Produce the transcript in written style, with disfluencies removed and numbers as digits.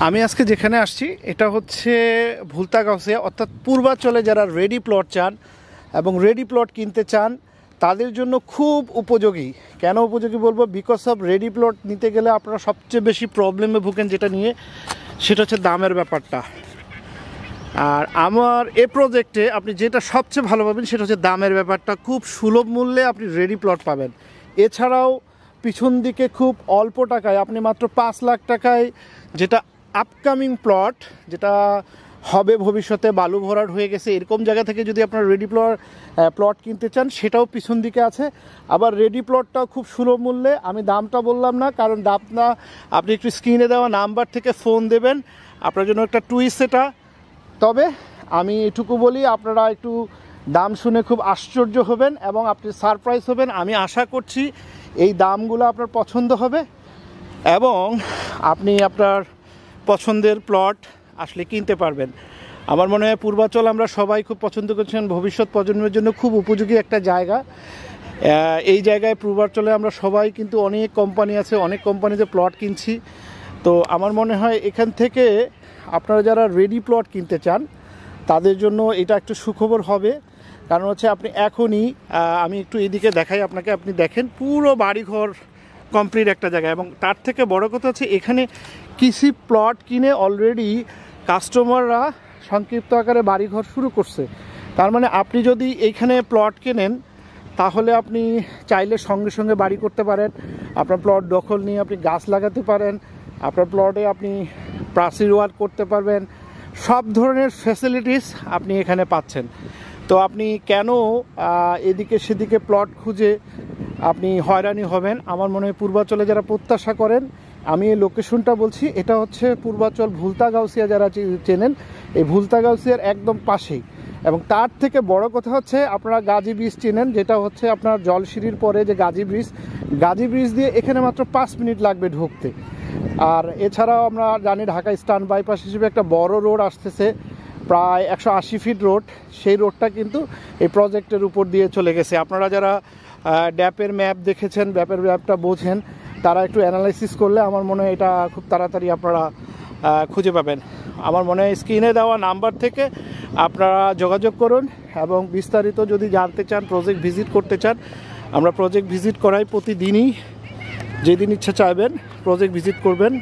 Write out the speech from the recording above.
আমি আজকে যেখানে আসছি এটা হচ্ছে ভুলতাগাউসিয়া, অর্থাৎ পূর্বাচলে যারা রেডি প্লট চান এবং রেডি প্লট কিনতে চান তাদের জন্য খুব উপযোগী। কেন উপযোগী বলবো, বিকজ অফ রেডি প্লট নিতে গেলে আপনারা সবচেয়ে বেশি প্রবলেমে ভুগেন যেটা নিয়ে, সেটা হচ্ছে দামের ব্যাপারটা। আর আমার এ প্রজেক্টে আপনি যেটা সবচেয়ে ভালো পাবেন সেটা হচ্ছে দামের ব্যাপারটা। খুব সুলভ মূল্যে আপনি রেডি প্লট পাবেন। এছাড়াও পিছন দিকে খুব অল্প টাকায় আপনি মাত্র 5 লাখ টাকায় যেটা আপকামিং প্লট, যেটা হবে ভবিষ্যতে বালু ভরাট হয়ে গেছে এরকম জায়গা থেকে যদি আপনার রেডি প্লট কিনতে চান সেটাও পিছন দিকে আছে। আবার রেডি প্লটটাও খুব সুলভ মূল্যে। আমি দামটা বললাম না, কারণ দামটা আপনি একটু স্ক্রিনে দেওয়া নাম্বার থেকে ফোন দেবেন, আপনার জন্য একটা টুইস্ট এটা। তবে আমি এটুকু বলি, আপনারা একটু দাম শুনে খুব আশ্চর্য হবেন এবং আপনি সারপ্রাইজ হবেন। আমি আশা করছি এই দামগুলো আপনার পছন্দ হবে এবং আপনি আপনার পছন্দের প্লট আসলে কিনতে পারবেন। আমার মনে হয় পূর্বাচল আমরা সবাই খুব পছন্দ করছেন, ভবিষ্যৎ প্রজন্মের জন্য খুব উপযোগী একটা জায়গা। এই জায়গায় পূর্বাচলে আমরা সবাই কিন্তু অনেক কোম্পানি আছে, অনেক কোম্পানিতে প্লট কিনছি। তো আমার মনে হয় এখান থেকে আপনারা যারা রেডি প্লট কিনতে চান তাদের জন্য এটা একটু সুখবর হবে। কারণ হচ্ছে আপনি এখনই, আমি একটু এদিকে দেখাই আপনাকে, আপনি দেখেন পুরো বাড়িঘর কমপ্লিট একটা জায়গা। এবং তার থেকে বড় কথা হচ্ছে এখানে কৃষি প্লট কিনে অলরেডি কাস্টমাররা সংক্ষিপ্ত আকারে বাড়িঘর শুরু করছে। তার মানে আপনি যদি এইখানে প্লট কেনেন তাহলে আপনি চাইলে সঙ্গে সঙ্গে বাড়ি করতে পারেন। আপনার প্লট দখল নিয়ে আপনি গাছ লাগাতে পারেন, আপনার প্লটে আপনি প্রাচীর ওয়ার্ক করতে পারবেন, সব ধরনের ফ্যাসিলিটিস আপনি এখানে পাচ্ছেন। তো আপনি কেন এদিকে সেদিকে প্লট খুঁজে আপনি হয়রানি হবেন? আমার মনে হয় পূর্বাচলে যারা প্রত্যাশা করেন, আমি এই লোকেশনটা বলছি, এটা হচ্ছে পূর্বাচল ভুলতাগাউসিয়া, যারা চেনেন এই ভুলতাগাউসিয়ার একদম পাশেই। এবং তার থেকে বড় কথা হচ্ছে আপনারা গাজী ব্রিজ চেনেন, যেটা হচ্ছে আপনার জলসিঁড়ির পরে যে গাজী ব্রিজ দিয়ে এখানে মাত্র 5 মিনিট লাগবে ঢুকতে। আর এছাড়াও আমরা জানি ঢাকা ইস্টার্ন বাইপাস হিসেবে একটা বড় রোড আসতেছে, প্রায় 180 ফিট রোড। সেই রোডটা কিন্তু এই প্রজেক্টের উপর দিয়ে চলে গেছে। আপনারা যারা ড্যাপের ম্যাপ দেখেছেন, ড্যাপের ম্যাপটা বোঝেন, তারা একটু অ্যানালাইসিস করলে আমার মনে হয় এটা খুব তাড়াতাড়ি আপনারা খুঁজে পাবেন। আমার মনে হয় স্ক্রিনে দেওয়া নাম্বার থেকে আপনারা যোগাযোগ করুন এবং বিস্তারিত যদি জানতে চান, প্রজেক্ট ভিজিট করতে চান, আমরা প্রজেক্ট ভিজিট করাই প্রতিদিনই। যেদিন ইচ্ছা চাইবেন প্রজেক্ট ভিজিট করবেন।